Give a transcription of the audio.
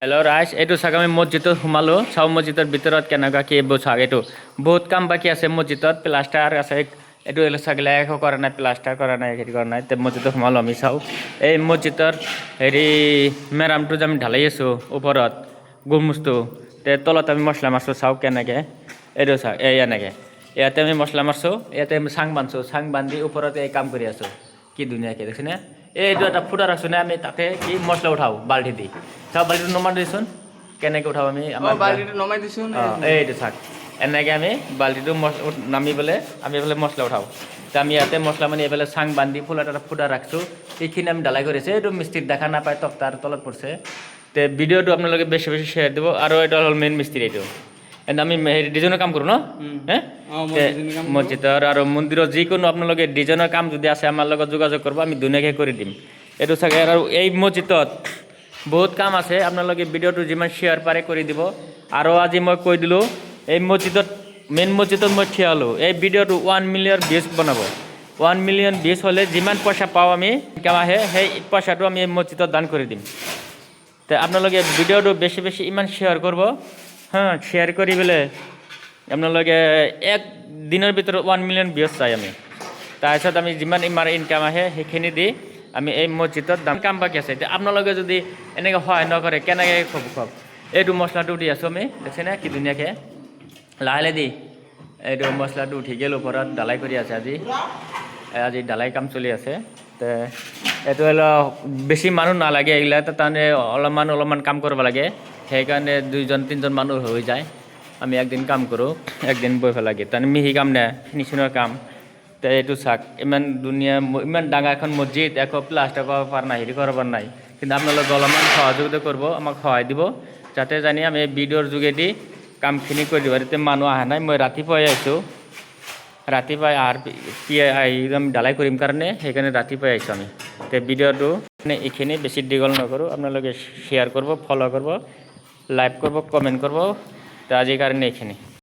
Hello' ৰাইজ, এইটো চাওক আমি মছজিদত সোমালোঁ। চাওঁ মছজিদৰ ভিতৰত কেনেকুৱা কি চাওক। এইটো বহুত কাম বাকী আছে মছজিদত, প্লাষ্টাৰ আছে। এইটো চাগিলে একো কৰা নাই, প্লাষ্টাৰ কৰা নাই, হেৰি কৰা নাই। মছজিদত সোমালোঁ আমি। চাওঁ এই মছজিদৰ হেৰি মেৰামটো যে আমি ঢালাই আছোঁ ওপৰত গোমুজটো, তলত আমি মছলা মাৰছোঁ। চাওক কেনেকৈ, এইটো চাওক এই এনেকৈ ইয়াতে আমি মছলা মাৰছোঁ, ইয়াতে আমি চাং বান্ধছোঁ। চাং বান্ধি ওপৰত এই কাম কৰি আছোঁ। কি ধুনীয়াকৈ দেখিছেনে? এইটো এটা ফুটা ৰাখছোঁ নে আমি, তাতে কি মছলা উঠাওঁ বাল্টি দি। চাওক বাল্টিটো নমাই দিছোন, কেনেকৈ উঠাওঁ আমি আমাৰ বাল্টিটো নমাই দিছোঁ। এইটো চাওক এনেকৈ আমি বাল্টিটো নামি পেলাই আমি এইফালে মছলা উঠাওঁ। তো আমি ইয়াতে মছলা মানে এইফালে চাং বান্ধি এটা ফুটা ৰাখছোঁ। এইখিনি আমি ঢালাই কৰিছে। এইটো মিস্ত্ৰীক দেখা নাপায়, তক্তাৰ তলত পৰিছে। তো ভিডিঅ'টো আপোনালোকে বেছি বেছি শ্বেয়াৰ দিব। আৰু এইটো হ'ল মেইন মিস্ত্ৰী। এইটো আমি হেৰি ডিজাইনৰ কাম কৰোঁ ন, মছজিদৰ আৰু মন্দিৰৰ যিকোনো আপোনালোকে ডিজাইনৰ কাম যদি আছে আমাৰ লগত যোগাযোগ কৰিব, আমি ধুনীয়াকৈ কৰি দিম। এইটো চাগে আৰু এই মছজিদত বহুত কাম আছে। আপোনালোকে ভিডিঅ'টো যিমান শ্বেয়াৰ পাৰে কৰি দিব। আৰু আজি মই কৈ দিলোঁ, এই মছজিদত মেইন মছজিদত মই থিয় হ'লোঁ। এই ভিডিঅ'টো 1 মিলিয়ন ভিউজ বনাব। 1 মিলিয়ন ভিউজ হ'লে যিমান পইচা পাওঁ আমি, ইনকাম আহে, সেই পইচাটো আমি এই মছজিদত দান কৰি দিম। তো আপোনালোকে ভিডিঅ'টো বেছি বেছি ইমান শ্বেয়াৰ কৰিব, শ্বেয়াৰ কৰি পেলাই আপোনালোকে এক দিনৰ ভিতৰত 1 মিলিয়ন ভিউজ চাই আমি। তাৰপিছত আমি যিমান আমাৰ ইনকাম আহে সেইখিনি দি আমি এই মছজিদত কাম বাকী আছে। এতিয়া আপোনালোকে যদি এনেকৈ সহায় নকৰে কেনেকৈ খুৱাব। এইটো মছলাটো দি আছোঁ আমি, দেখিছেনে কি ধুনীয়াকৈ লাহে লাহে দি এইটো মছলাটো উঠি গ'ল ওপৰত। ঢালাই কৰি আছে আজি ঢালাই কাম চলি আছে। তো এইটো অলপ বেছি মানুহ নালাগে এইগিলা, তাৰমানে অলপমান কাম কৰিব লাগে। সেইকাৰণে 2-3জন মানুহ হৈ যায়। আমি একদিন কাম কৰোঁ, একদিন বহিব লাগে। তাৰমানে মিহি কাম নাই, ফিনিচিঙৰ কাম। তো এইটো চাওক ইমান ধুনীয়া, ইমান ডাঙৰ এখন মছজিদ, একো প্লাষ্টাৰ কৰিব পৰা নাই, হেৰি কৰিব পৰা নাই। কিন্তু আপোনালোকে অলপমান সহযোগিতা কৰিব, আমাক সহায় দিব, যাতে জানি আমি ভিডিঅ'ৰ যোগেদি কামখিনি কৰি দিব। এতিয়া মানুহ অহা নাই, মই ৰাতিপুৱাই আহিছোঁ। ৰাতিপুৱাই একদম ঢালাই কৰিম কাৰণে সেইকাৰণে ৰাতিপুৱাই আহিছোঁ আমি। তো ভিডিঅ'টো মানে এইখিনি বেছি দীঘল নকৰোঁ। আপোনালোকে শ্বেয়াৰ কৰিব, ফ'ল' কৰিব, লাইক কৰিব, কমেণ্ট কৰিব। তো আজিৰ কাৰণে এইখিনি।